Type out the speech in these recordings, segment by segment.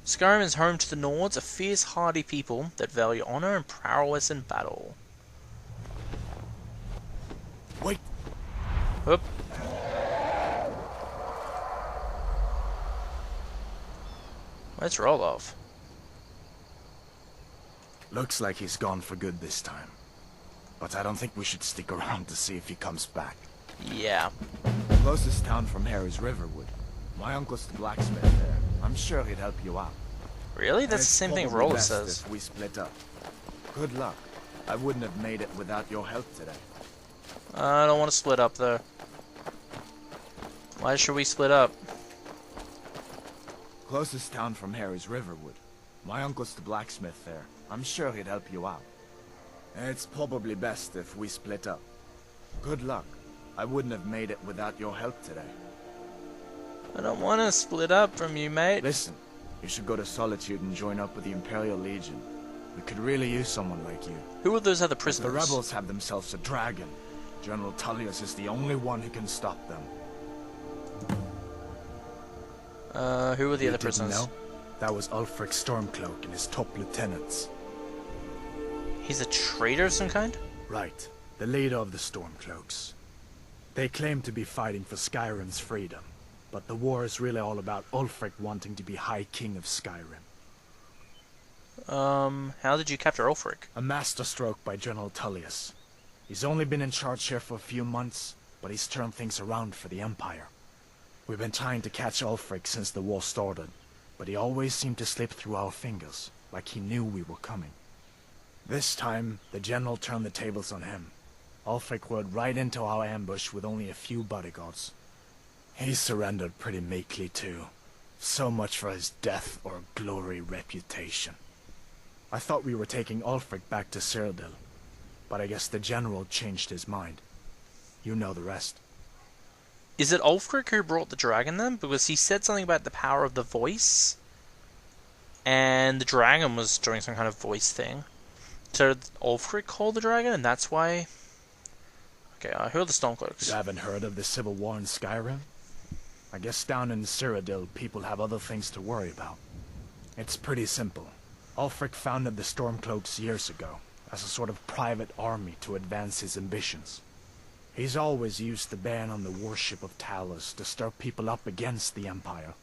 Skyrim is home to the Nords, a fierce, hardy people that value honor and prowess in battle. Wait! Oop. Let's roll off. Looks like he's gone for good this time. But I don't think we should stick around to see if he comes back. Yeah. The closest town from here is Riverwood. My uncle's the blacksmith there. I'm sure he'd help you out. Really? That's the same thing Roller says. If we split up. Good luck. I wouldn't have made it without your help today. I don't want to split up, though. Why should we split up? Closest town from here is Riverwood. My uncle's the blacksmith there. I'm sure he'd help you out. It's probably best if we split up. Good luck. I wouldn't have made it without your help today. I don't want to split up from you, mate. Listen, you should go to Solitude and join up with the Imperial Legion. We could really use someone like you. Who are those other prisoners? The rebels have themselves a dragon. General Tullius is the only one who can stop them. Who are the other prisoners? Know? That was Ulfric Stormcloak and his top lieutenants. He's a traitor of some kind? Right. The leader of the Stormcloaks. They claim to be fighting for Skyrim's freedom. But the war is really all about Ulfric wanting to be High King of Skyrim. How did you capture Ulfric? A masterstroke by General Tullius. He's only been in charge here for a few months, but he's turned things around for the Empire. We've been trying to catch Ulfric since the war started, but he always seemed to slip through our fingers, like he knew we were coming. This time, the General turned the tables on him. Ulfric rode right into our ambush with only a few bodyguards. He surrendered pretty meekly too. So much for his death or glory reputation. I thought we were taking Ulfric back to Cyrodiil, but I guess the General changed his mind. You know the rest. Is it Ulfric who brought the dragon then? Because he said something about the power of the voice, and the dragon was doing some kind of voice thing. So Ulfric called the dragon, and that's why... Okay, who are the Stormcloaks? You haven't heard of the Civil War in Skyrim? I guess down in Cyrodiil, people have other things to worry about. It's pretty simple. Ulfric founded the Stormcloaks years ago, as a sort of private army to advance his ambitions. He's always used the ban on the worship of Talos to stir people up against the Empire.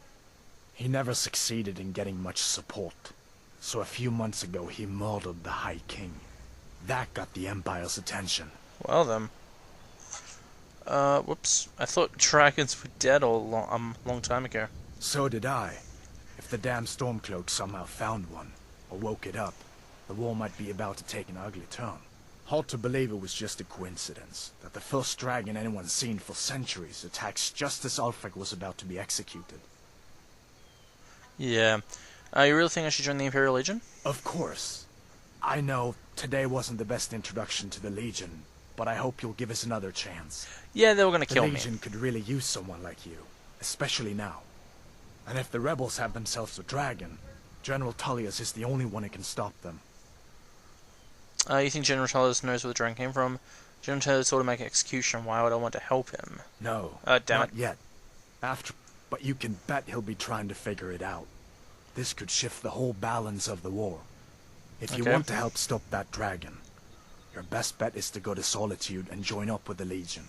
He never succeeded in getting much support, so a few months ago he murdered the High King. That got the Empire's attention. Well then. Whoops. I thought dragons were dead a long time ago. So did I. If the damn Stormcloak somehow found one, or woke it up, the war might be about to take an ugly turn. Hard to believe it was just a coincidence, that the first dragon anyone's seen for centuries attacks just as Ulfric was about to be executed. Yeah. You really think I should join the Imperial Legion? Of course. I know today wasn't the best introduction to the Legion, but I hope you'll give us another chance. Yeah, they were gonna kill me. The Legion could really use someone like you, especially now. And if the rebels have themselves a dragon, General Tullius is the only one who can stop them. You think General Tullius knows where the dragon came from? General Tullius sort of make an execution. Why would I want to help him? No, damn not it. yet. But you can bet he'll be trying to figure it out. This could shift the whole balance of the war. If you want to help stop that dragon, your best bet is to go to Solitude and join up with the Legion.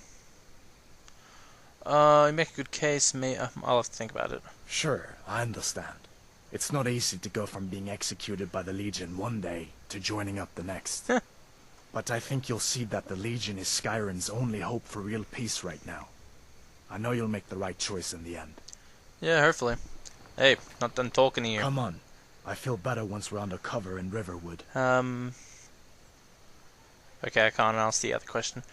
You make a good case, mate. I'll have to think about it. Sure, I understand. It's not easy to go from being executed by the Legion one day to joining up the next. But I think you'll see that the Legion is Skyrim's only hope for real peace right now. I know you'll make the right choice in the end. Yeah, hopefully. Hey, not done talking to you. Come on. I feel better once we're under cover in Riverwood. Okay, I can't ask the other question.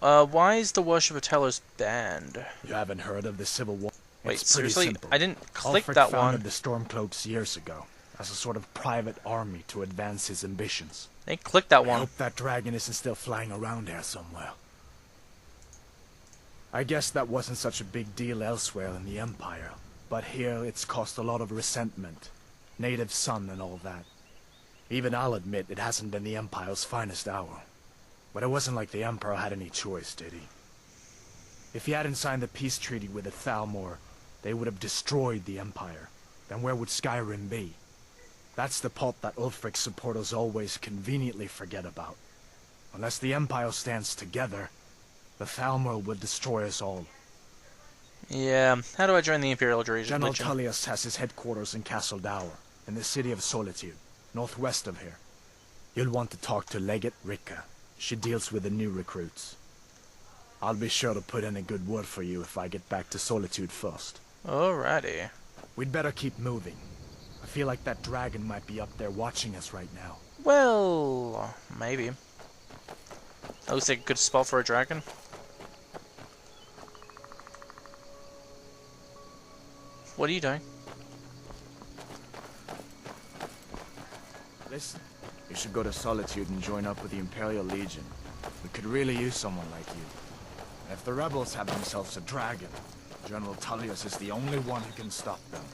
Why is the worship of Talos banned? You haven't heard of the Civil War? Wait, It's pretty seriously? simple. I didn't click Ulfric that founded one. the Stormcloaks years ago, as a sort of private army to advance his ambitions. I didn't click that I one. hope that dragon isn't still flying around here somewhere. I guess that wasn't such a big deal elsewhere in the Empire, but here it's caused a lot of resentment. Native son and all that. Even I'll admit it hasn't been the Empire's finest hour. But it wasn't like the Emperor had any choice, did he? If he hadn't signed the peace treaty with the Thalmor, they would have destroyed the Empire. Then where would Skyrim be? That's the part that Ulfric's supporters always conveniently forget about. Unless the Empire stands together, the Thalmor would destroy us all. Yeah, how do I join the Imperial Legion? General Tullius has his headquarters in Castle Dower, in the City of Solitude, northwest of here. You'll want to talk to Legate Ricka. She deals with the new recruits. I'll be sure to put in a good word for you if I get back to Solitude first. Alrighty. We'd better keep moving. I feel like that dragon might be up there watching us right now. Well, maybe. That looks like a good spot for a dragon. What are you doing? Listen, you should go to Solitude and join up with the Imperial Legion. We could really use someone like you. And if the rebels have themselves a dragon, General Tullius is the only one who can stop them.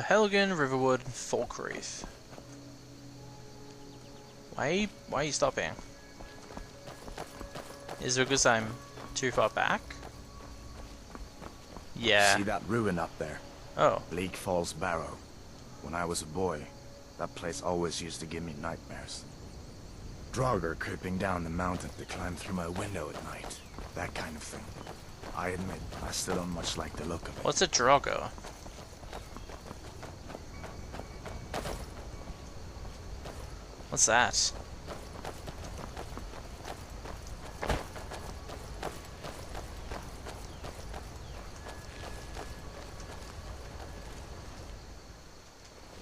Helgen, Riverwood, Falkreath. Why are you stopping? Is it because I'm too far back? Yeah. See that ruin up there? Oh. Bleak Falls Barrow. When I was a boy, that place always used to give me nightmares. Draugr creeping down the mountain to climb through my window at night. That kind of thing. I admit, I still don't much like the look of it. What's a Draugr? What's that?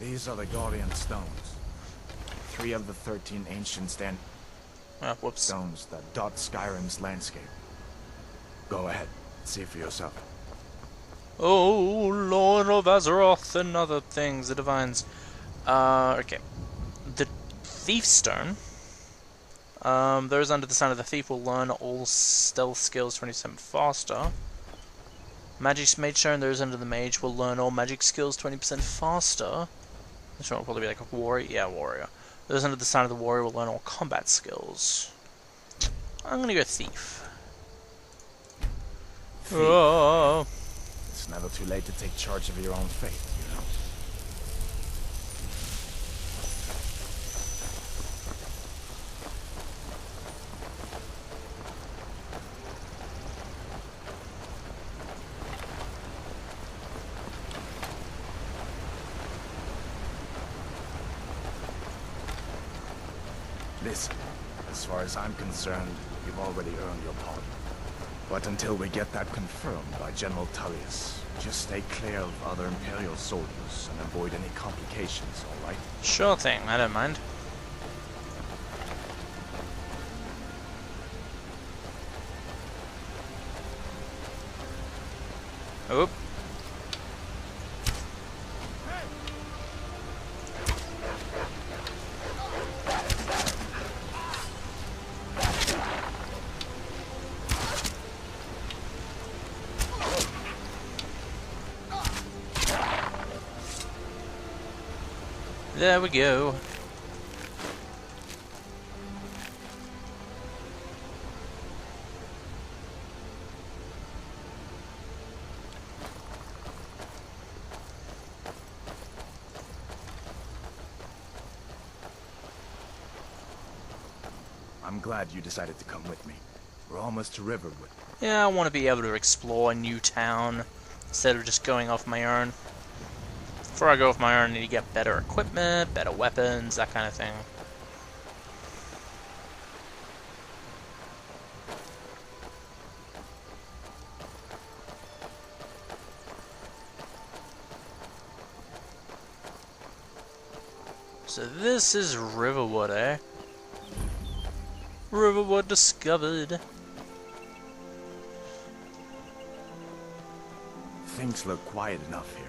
These are the Guardian Stones. 3 of the 13 ancient Whoops. stones that dot Skyrim's landscape. Go ahead, see for yourself. Oh, Lord of Azeroth and other things, the Divines. Okay. The Thief Stone. Those under the Sign of the Thief will learn all stealth skills 20% faster. Magic Mage Stone, those under the Mage will learn all magic skills 20% faster. This one will probably be like a warrior. Yeah, warrior. Those under the Sign of the Warrior will learn all combat skills. I'm gonna go Thief. Thief. Oh. It's never too late to take charge of your own fate, you know. Listen, as far as I'm concerned, you've already earned your pardon. But until we get that confirmed by General Tullius, just stay clear of other Imperial soldiers and avoid any complications, alright? Sure thing, I don't mind. Oop. There we go. I'm glad you decided to come with me. We're almost to Riverwood. Yeah, I want to be able to explore a new town instead of just going off my own. Before I go off my own, I need to get better equipment, better weapons, that kind of thing. So this is Riverwood, eh? Riverwood discovered. Things look quiet enough here.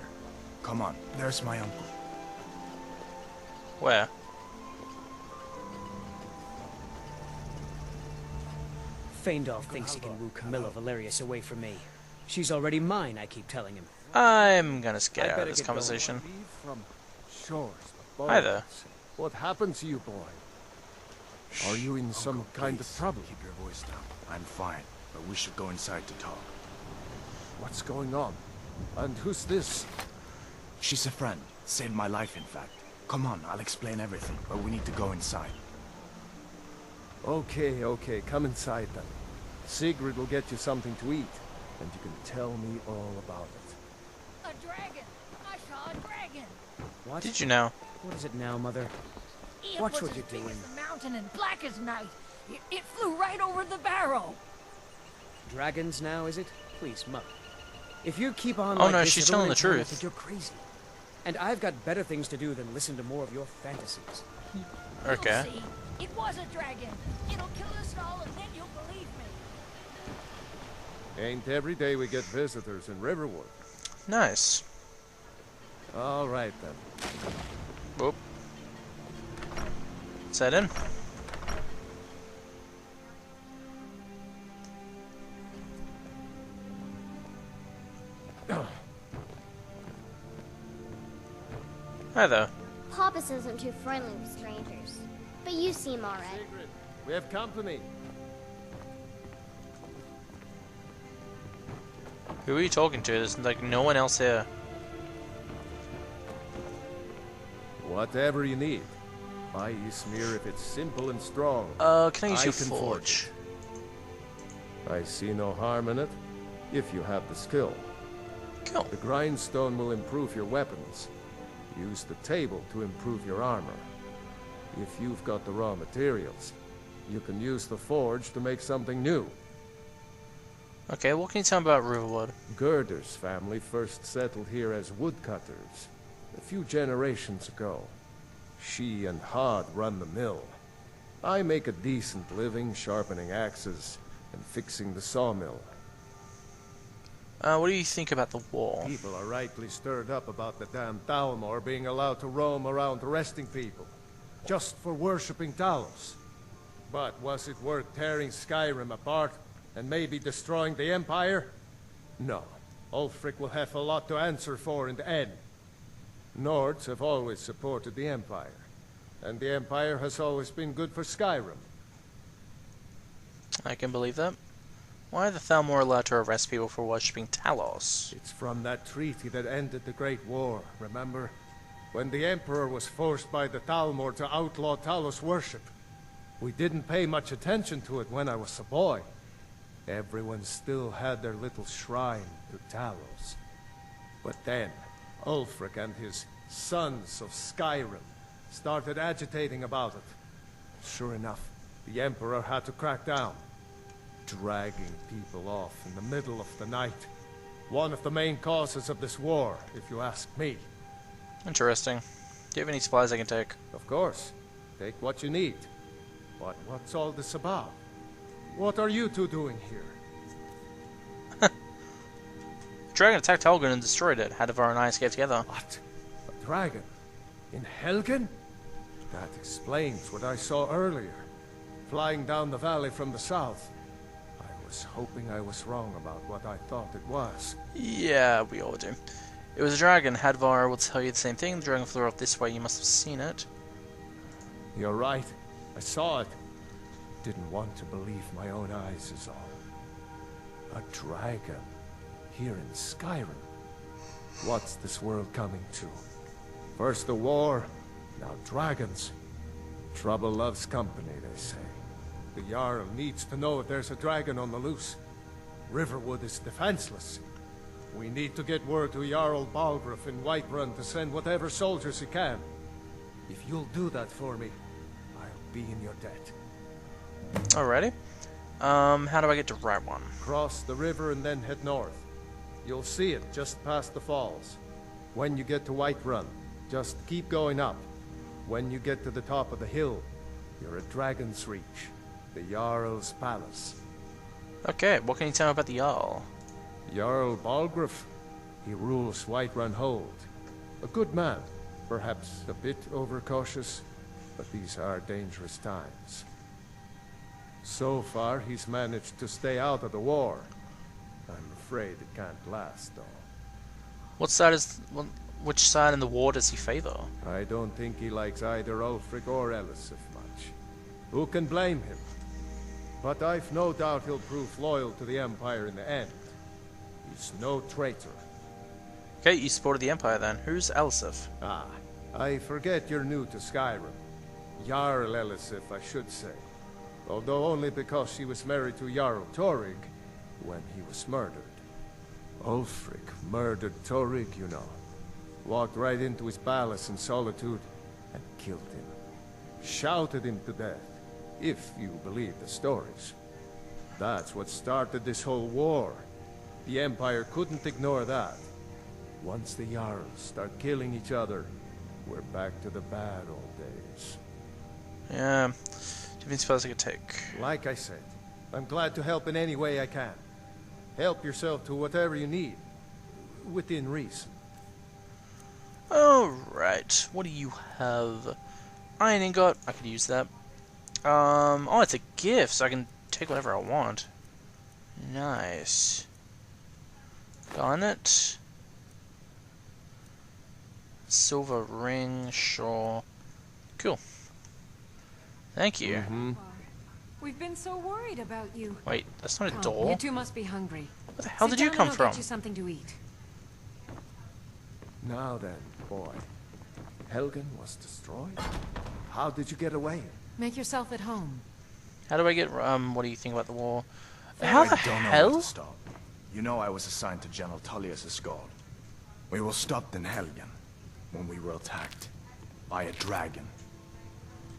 Come on, there's my uncle. Where? Feindorf thinks he can woo Camilla Valerius away from me. She's already mine, I keep telling him. I'm gonna get out of this conversation. Hi there. What happened to you, boy? Are you in some kind of trouble? Keep your voice down. I'm fine, but we should go inside to talk. What's going on? And who's this? She's a friend. Saved my life, in fact. Come on, I'll explain everything, but we need to go inside. Okay, come inside then. Sigrid will get you something to eat, and you can tell me all about it. A dragon! I saw a dragon! What? Did you know? What is it now, Mother? It Watch was what you're as big doing. as the mountain and black as night. It flew right over the barrow. Dragons now, is it? Please, Mother. If you keep on Oh like no, this, she's everyone telling the in town will truth. think you're crazy. And I've got better things to do than listen to more of your fantasies. Okay. You'll see. It was a dragon. It'll kill us all and then you'll believe me. Ain't every day we get visitors in Riverwood. Nice. All right then. Whoop. Set in. Hi there. Papas isn't too friendly with strangers, but you seem alright. Sigrid, we have company. Who are you talking to? There's like no one else here. Whatever you need. My Ysmir if it's simple and strong. Can I use I your can forge? I see no harm in it, if you have the skill. Cool. The grindstone will improve your weapons. Use the table to improve your armor. If you've got the raw materials, you can use the forge to make something new. Okay, what can you tell me about Riverwood? Gerder's family first settled here as woodcutters a few generations ago. She and Hod run the mill. I make a decent living sharpening axes and fixing the sawmill. What do you think about the wall? People are rightly stirred up about the damn Thalmor being allowed to roam around arresting people, just for worshipping Talos. But was it worth tearing Skyrim apart and maybe destroying the Empire? No. Ulfric will have a lot to answer for in the end. Nords have always supported the Empire, and the Empire has always been good for Skyrim. I can believe that. Why are the Thalmor allowed to arrest people for worshipping Talos? It's from that treaty that ended the Great War, remember? When the Emperor was forced by the Thalmor to outlaw Talos worship. We didn't pay much attention to it when I was a boy. Everyone still had their little shrine to Talos. But then, Ulfric and his sons of Skyrim started agitating about it. Sure enough, the Emperor had to crack down. Dragging people off in the middle of the night. One of the main causes of this war, if you ask me. Interesting. Do you have any supplies I can take? Of course. Take what you need. But what's all this about? What are you two doing here? Dragon attacked Helgen and destroyed it. Hadvar and I escaped together. What? A dragon? In Helgen? That explains what I saw earlier. Flying down the valley from the south. I was hoping I was wrong about what I thought it was. Yeah, we all do. It was a dragon. Hadvar will tell you the same thing. The dragon flew off this way. You must have seen it. You're right. I saw it. Didn't want to believe my own eyes is all. A dragon. Here in Skyrim. What's this world coming to? First the war, now dragons. Trouble loves company, they say. The Jarl needs to know if there's a dragon on the loose. Riverwood is defenseless. We need to get word to Jarl Balgruuf in Whiterun to send whatever soldiers he can. If you'll do that for me, I'll be in your debt. Alrighty. How do I get to Route 1? Cross the river and then head north. You'll see it just past the falls. When you get to Whiterun, just keep going up. When you get to the top of the hill, you're at Dragon's Reach, the Jarl's palace. Okay, what can you tell me about the Jarl? Jarl Balgruuf, he rules Whiterun Hold. A good man, perhaps a bit overcautious, but these are dangerous times. So far, he's managed to stay out of the war. I'm afraid it can't last, though. What side is which side in the war does he favor? I don't think he likes either Ulfric or Elisif much. Who can blame him? But I've no doubt he'll prove loyal to the Empire in the end. He's no traitor. Okay, you supported the Empire then. Who's Elisif? Ah, I forget you're new to Skyrim. Jarl Elisif, I should say. Although only because she was married to Jarl Torrig when he was murdered. Ulfric murdered Torrig, you know. Walked right into his palace in Solitude and killed him. Shouted him to death, if you believe the stories. That's what started this whole war. The Empire couldn't ignore that. Once the Jarls start killing each other, we're back to the bad old days. Yeah. Do you think suppose I could take? Like I said, I'm glad to help in any way I can. Help yourself to whatever you need, within reason. Alright, what do you have? Iron ingot, I could use that. Oh, it's a gift, so I can take whatever I want. Nice. Garnet. Silver ring, sure. Cool. Thank you. We've been so worried about you. Wait, that's not a You door. two must be hungry. Where the hell Sit did you down come and I'll from? Get you something to eat. Now then, boy. Helgen was destroyed? How did you get away? Make yourself at home. How do I get, what do you think about the war? How I the don't know hell? when to stop. You know I was assigned to General Tullius' guard. We were stopped in Helgen when we were attacked by a dragon.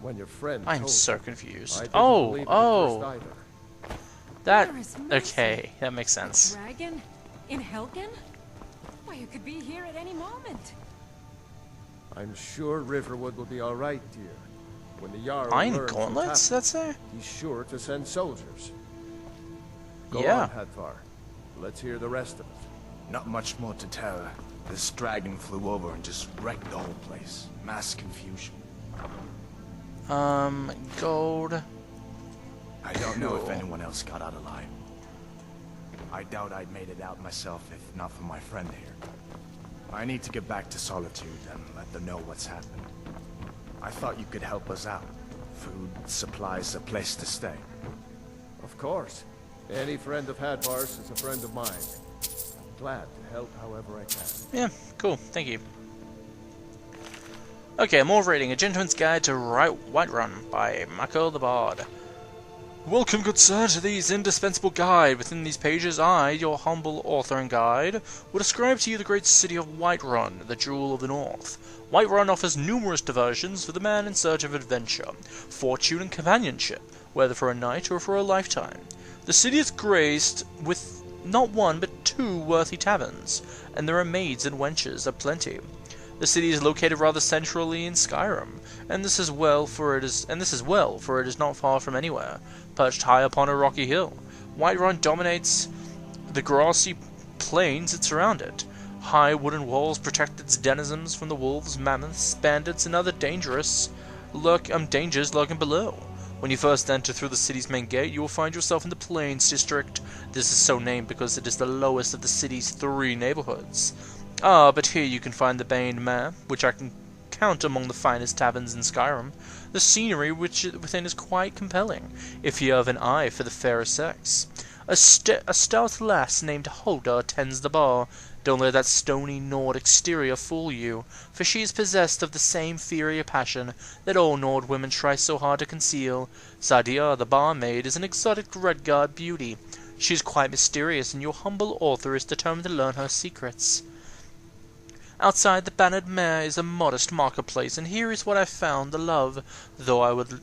When your friend I'm told so you, I confused. didn't Oh, believe it at first oh. either. That, There is mercy. okay, that makes sense. Dragon? In Helgen? Why, you could be here at any moment. I'm sure Riverwood will be all right, dear. When the Jarl Iron learns what's gauntlets, happened, that's it? he's sure to send soldiers. Go Yeah. on, Hadvar. Let's hear the rest of it. Not much more to tell. This dragon flew over and just wrecked the whole place. Mass confusion. Gold. I don't know if Cool. anyone else got out alive. I doubt I'd made it out myself if not for my friend here. I need to get back to Solitude and let them know what's happened. I thought you could help us out. Food, supplies, a place to stay. Of course. Any friend of Hadvar's is a friend of mine. I'm glad to help however I can. Yeah, cool, thank you. Okay, more reading. A Gentleman's Guide to Whiterun by Mako the Bard. Welcome, good sir, to these indispensable guide. Within these pages, I, your humble author and guide, will describe to you the great city of Whiterun, the jewel of the north. Whiterun offers numerous diversions for the man in search of adventure, fortune and companionship, whether for a night or for a lifetime. The city is graced with not one but two worthy taverns, and there are maids and wenches aplenty. The city is located rather centrally in Skyrim, and this is well, for it is not far from anywhere, perched high upon a rocky hill. Whiterun dominates the grassy plains that surround it. High wooden walls protect its denizens from the wolves, mammoths, bandits, and other dangers lurking below. When you first enter through the city's main gate, you will find yourself in the Plains District. This is so named because it is the lowest of the city's 3 neighborhoods. But here you can find the Bane Mare, which I can count among the finest taverns in Skyrim. The scenery within is quite compelling, if you have an eye for the fairer sex. A stout lass named Hulda tends the bar. Don't let that stony Nord exterior fool you, for she is possessed of the same fiery passion that all Nord women try so hard to conceal. Sadia, the barmaid, is an exotic Redguard beauty. She is quite mysterious, and your humble author is determined to learn her secrets. Outside the Bannered Mare is a modest marketplace, and here is what I found the love, though I would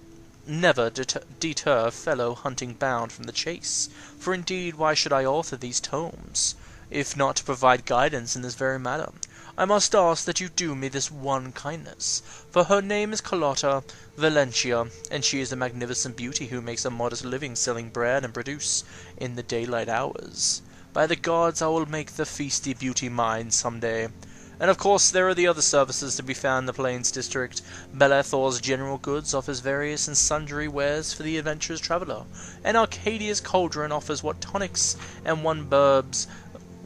never deter fellow hunting bound from the chase. For indeed, why should I author these tomes, if not to provide guidance in this very matter? I must ask that you do me this one kindness, for her name is Carlotta Valentia, and she is a magnificent beauty who makes a modest living selling bread and produce in the daylight hours. By the gods, I will make the feasty beauty mine some day. And of course, there are the other services to be found in the Plains District. Belethor's General Goods offers various and sundry wares for the adventurous traveller, and Arcadia's Cauldron offers what tonics and herbs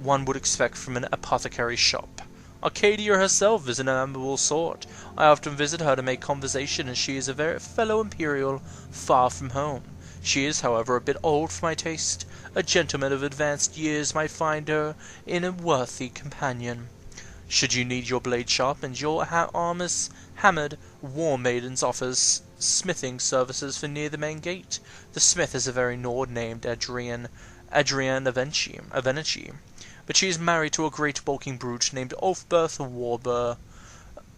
one would expect from an apothecary's shop. Arcadia herself is an amiable sort. I often visit her to make conversation, and she is a very fellow Imperial, far from home. She is, however, a bit old for my taste. A gentleman of advanced years might find her in a worthy companion. Should you need your blade sharpened, your armors hammered, War Maidens offers smithing services for near the main gate. The smith is a very Nord named Adrian Avenici, but she is married to a great bulking brute named Ulfberth Warbur.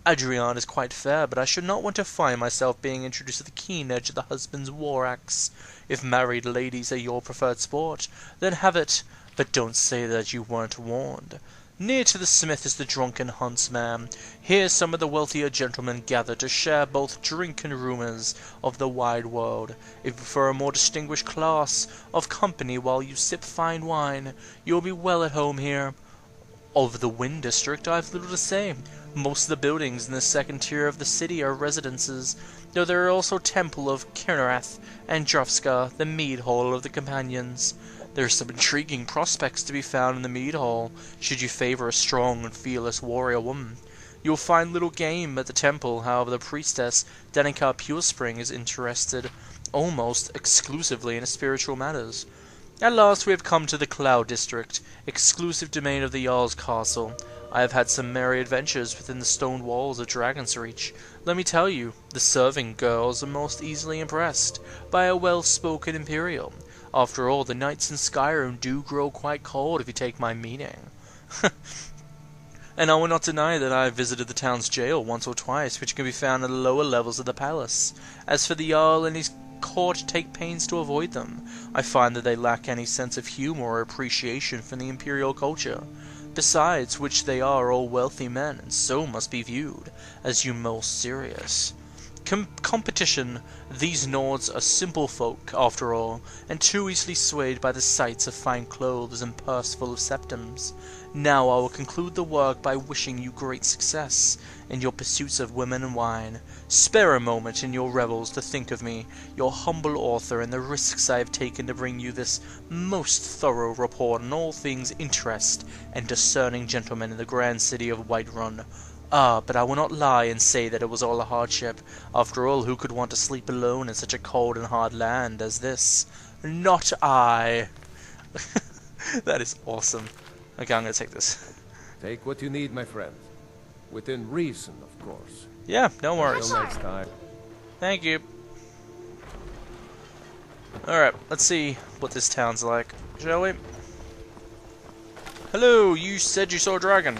Adrian is quite fair, but I should not want to find myself being introduced to the keen edge of the husband's war axe. If married ladies are your preferred sport, then have it, but don't say that you weren't warned. Near to the smith is the drunken huntsman. Here some of the wealthier gentlemen gather to share both drink and rumours of the wide world. If you prefer a more distinguished class of company while you sip fine wine, you will be well at home here. Of the Wind District I have little to say. Most of the buildings in the second tier of the city are residences, though there are also Temple of Kinerath and Drovska, the mead hall of the Companions. There are some intriguing prospects to be found in the mead hall, should you favour a strong and fearless warrior woman. You will find little game at the temple, however the priestess, Danica Purespring, is interested almost exclusively in spiritual matters. At last we have come to the Cloud District, exclusive domain of the Jarl's castle. I have had some merry adventures within the stone walls of Dragon's Reach. Let me tell you, the serving girls are most easily impressed by a well-spoken Imperial. After all, the nights in Skyrim do grow quite cold if you take my meaning. And I will not deny that I have visited the town's jail once or twice, which can be found at the lower levels of the palace. As for the Jarl and his court, take pains to avoid them. I find that they lack any sense of humor or appreciation for the Imperial culture. Besides which they are all wealthy men, and so must be viewed as you most serious. Competition, these Nords are simple folk, after all, and too easily swayed by the sights of fine clothes and purse full of septims. Now I will conclude the work by wishing you great success in your pursuits of women and wine. Spare a moment in your revels to think of me, your humble author, and the risks I have taken to bring you this most thorough report on all things interest and discerning gentlemen in the grand city of Whiterun. Ah, but I will not lie and say that it was all a hardship. After all, who could want to sleep alone in such a cold and hard land as this? Not I! That is awesome. Okay, I'm gonna take this. Take what you need, my friend. Within reason, of course. Yeah, no worries. Until next time. Thank you. Alright, let's see what this town's like, shall we? Hello, you said you saw a dragon.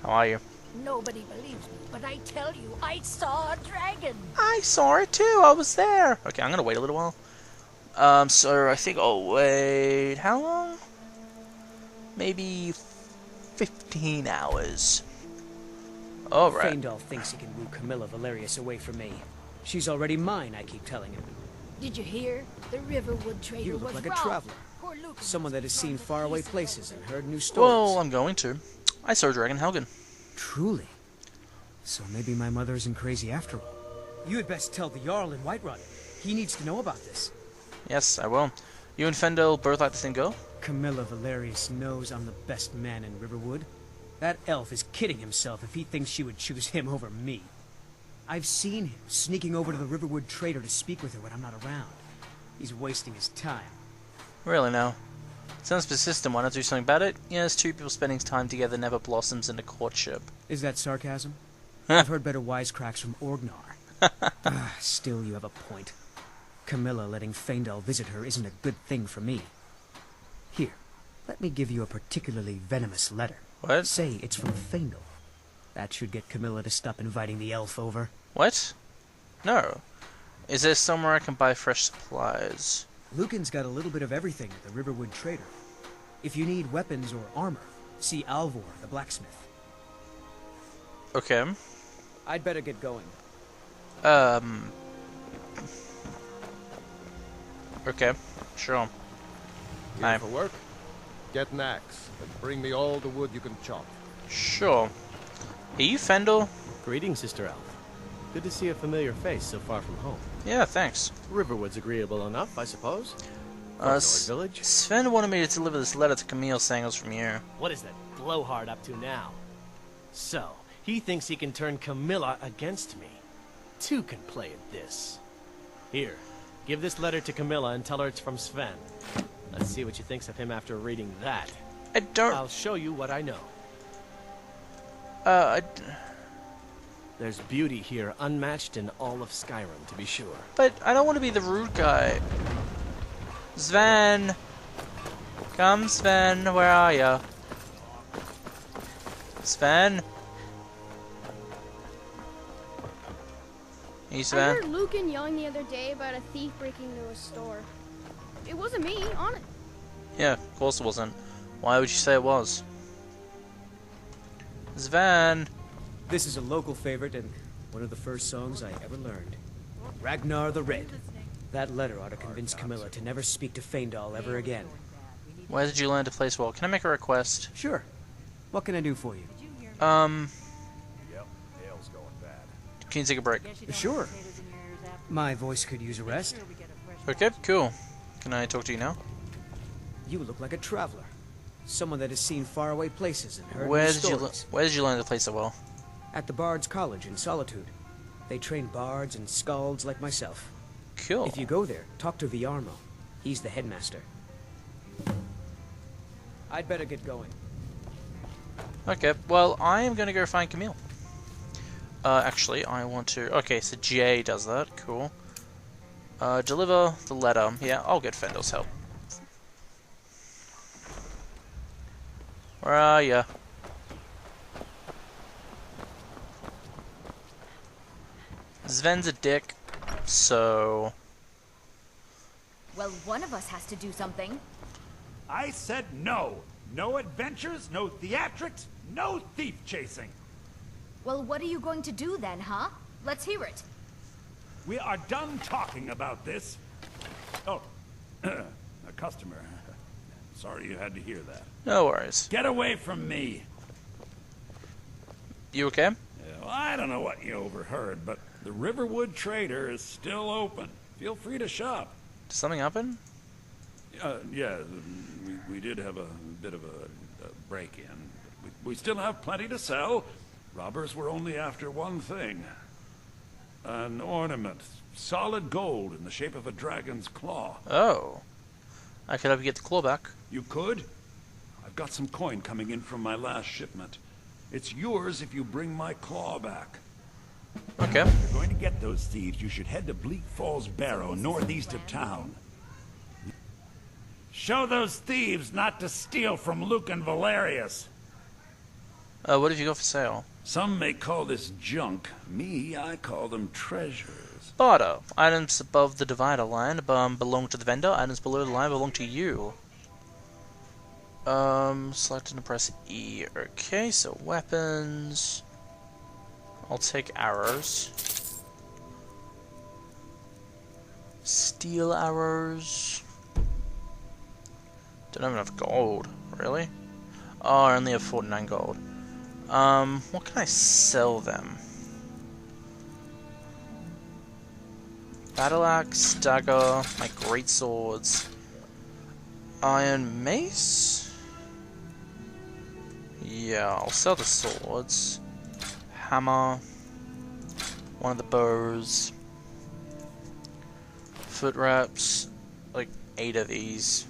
How are you? Nobody believes me, but I tell you, I saw a dragon. I saw it too, I was there. Okay, I'm gonna wait a little while. So I think I'll wait, how long? Maybe 15 hours. Alright. Feindal thinks he can woo Camilla Valerius away from me. She's already mine, I keep telling him. Did you hear? The Riverwood trader You look was like a robbed. traveler. Poor Lucan Someone that has was seen from faraway east. places and heard new stories. Well, I'm going to. I saw a dragon Helgen. Truly? So maybe my mother isn't crazy after all. You had best tell the Jarl in Whiterun. He needs to know about this. Yes, I will. You and Fendel both like the same girl? Camilla Valerius knows I'm the best man in Riverwood. That elf is kidding himself if he thinks she would choose him over me. I've seen him sneaking over to the Riverwood trader to speak with her when I'm not around. He's wasting his time. Really now. Sounds persistent, why not do something about it? Yes, two people spending time together never blossoms into courtship. Is that sarcasm? I've heard better wisecracks from Orgnar. Still, you have a point. Camilla letting Feindal visit her isn't a good thing for me. Here, let me give you a particularly venomous letter. What? Say it's from Feindal. That should get Camilla to stop inviting the elf over. What? No. Is there somewhere I can buy fresh supplies? Lucan's got a little bit of everything at the Riverwood trader. If you need weapons or armor, see Alvor, the blacksmith. Okay. I'd better get going. Okay. Sure. Here Aye. for work? Get an axe, and bring me all the wood you can chop. Sure. Are you Fendel? Greetings, Sister Elf. Good to see a familiar face so far from home. Yeah, thanks. Riverwood's agreeable enough, I suppose. North Village? Sven wanted me to deliver this letter to Camille saying it was from you. What is that, blowhard up to now? So, he thinks he can turn Camilla against me. Two can play at this. Here, give this letter to Camilla and tell her it's from Sven. Let's see what she thinks of him after reading that. I don't... I'll show you what I know. I... There's beauty here unmatched in all of Skyrim, to be sure. But I don't want to be the rude guy. Sven! Come, Sven, where are ya? Sven? Hey, I Sven? heard Lucan yelling the other day about a thief breaking into a store. It wasn't me, on it. Yeah, of course it wasn't. Why would you say it was? Sven! This is a local favorite and one of the first songs I ever learned. Ragnar the Red. That letter ought to convince Camilla to never speak to Faendal ever again. Where did you learn to play this well? Can I make a request? Sure. What can I do for you? Yep, Hale's going bad. Can you take a break? Sure. My voice could use a rest. Okay, cool. Can I talk to you now? You look like a traveler. Someone that has seen faraway places and heard Where new did you stories. where did you learn to play so well? At the Bard's College in Solitude. They train bards and skalds like myself. Cool. If you go there, talk to Viarmo. He's the headmaster. I'd better get going. Okay, well, I am gonna go find Camille. Actually, I want to... Okay, so Jay does that. Cool. Deliver the letter. Yeah, I'll get Fendal's help. Where are ya? Sven's a dick, so... Well, one of us has to do something. I said no. No adventures, no theatrics, no thief chasing. Well, what are you going to do then, huh? Let's hear it. We are done talking about this. Oh, a customer. Sorry you had to hear that. No worries. Get away from me. You okay? Yeah, well, I don't know what you overheard, but the Riverwood Trader is still open. Feel free to shop. Did something happen? Yeah, we did have a bit of a break-in. We still have plenty to sell. Robbers were only after one thing. An ornament. Solid gold in the shape of a dragon's claw. Oh. I could help you get the claw back. You could? I've got some coin coming in from my last shipment. It's yours if you bring my claw back. Okay. If you're going to get those thieves, you should head to Bleak Falls Barrow, northeast of town. Show those thieves not to steal from Lucan Valerius. What have you got for sale? Some may call this junk. Me, I call them treasures. Barter. Items above the divider line belong to the vendor. Items below the line belong to you. Select and press E. Okay, so weapons. I'll take arrows. Steel arrows. Don't have enough gold, really? Oh, I only have 49 gold. What can I sell them? Battle axe, dagger, my great swords, iron mace. Yeah, I'll sell the swords. Hammer, one of the bows, foot wraps, like 8 of these,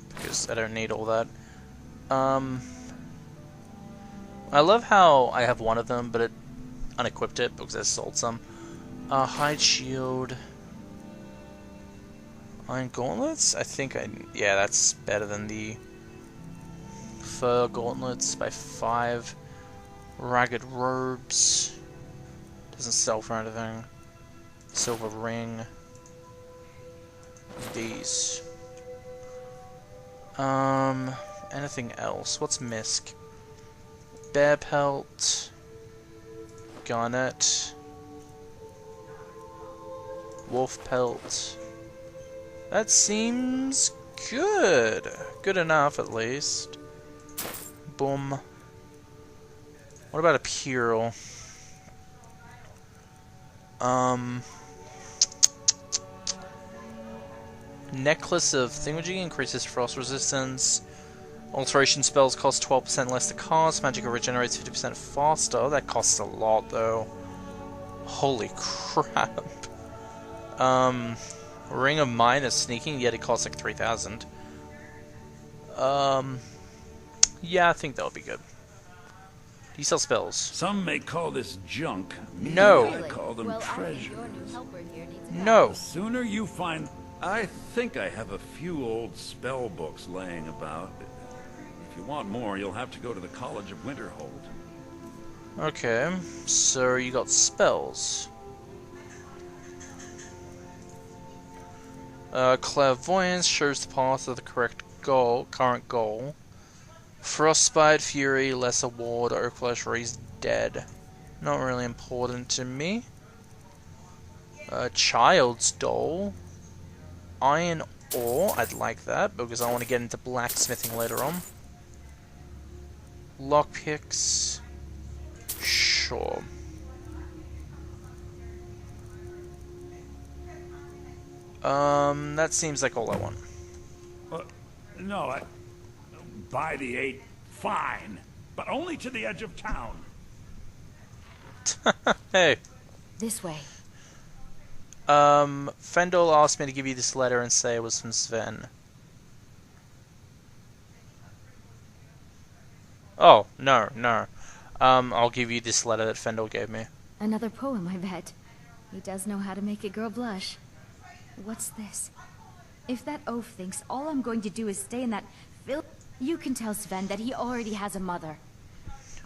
because I don't need all that. I love how I have one of them, but it unequipped it because I sold some. Hide shield. Iron gauntlets? yeah, that's better than the fur gauntlets by 5. Ragged robes. Doesn't sell for anything. Silver ring. These. Anything else? What's misc? Bear pelt. Garnet. Wolf pelt. That seems good. Good enough, at least. Boom. What about a Purel? Necklace of thingamajig increases frost resistance. Alteration spells cost 12% less to cast. Magic regenerates 50% faster. That costs a lot, though. Holy crap. Ring of Minus sneaking, yet it costs like 3,000. Yeah, I think that would be good. Do you sell spells? Some may call this junk. No. I call them treasure. No. The sooner you find... I think I have a few old spell books laying about. If you want more, you'll have to go to the College of Winterhold. Okay, so you got spells. Clairvoyance shows the path of the current goal. Frostbite, Fury, Lesser Ward, Oakflesh, Raised Dead. Not really important to me. Child's Doll. Iron Ore, I'd like that, because I want to get into blacksmithing later on. Lockpicks. Sure. That seems like all I want. No, buy the 8, fine, but only to the edge of town. Hey. This way. Fendel asked me to give you this letter and say it was from Sven. Oh, no. I'll give you this letter that Fendel gave me. Another poem, I bet. He does know how to make a girl blush. What's this? If that oaf thinks all I'm going to do is stay in that you can tell Sven that he already has a mother.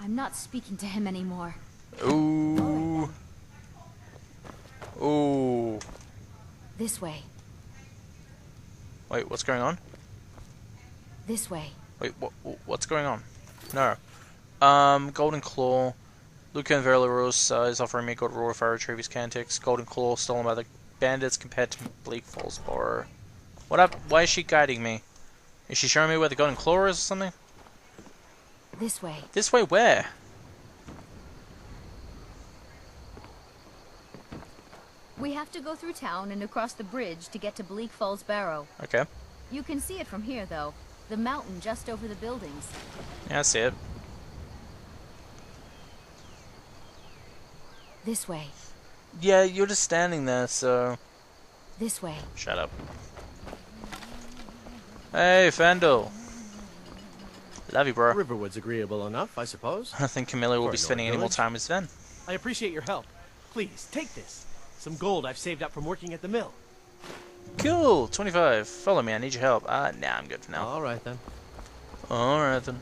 I'm not speaking to him anymore. Ooh. Ooh. This way. Wait, what's going on? This way. Wait, what's going on? No. Golden Claw. Lucan Verlaros is offering me God Roar if I retrieve his Cantics. Golden Claw stolen by the bandits compared to Bleak Falls Borrower. What up? Why is she guiding me? Is she showing me where the Golden Claw is or something? This way. This way where? We have to go through town and across the bridge to get to Bleak Falls Barrow. Okay. You can see it from here, though. The mountain just over the buildings. Yeah, I see it. This way. Yeah, you're just standing there, so... This way. Shut up. Hey, Fendel. Love you, bro. Riverwood's agreeable enough, I suppose. I don't think Camilla will be spending any more time with Sven. I appreciate your help. Please, take this. Some gold I've saved up from working at the mill. Cool, 25. Follow me, I need your help. Nah, I'm good for now. Alright then. Alright then.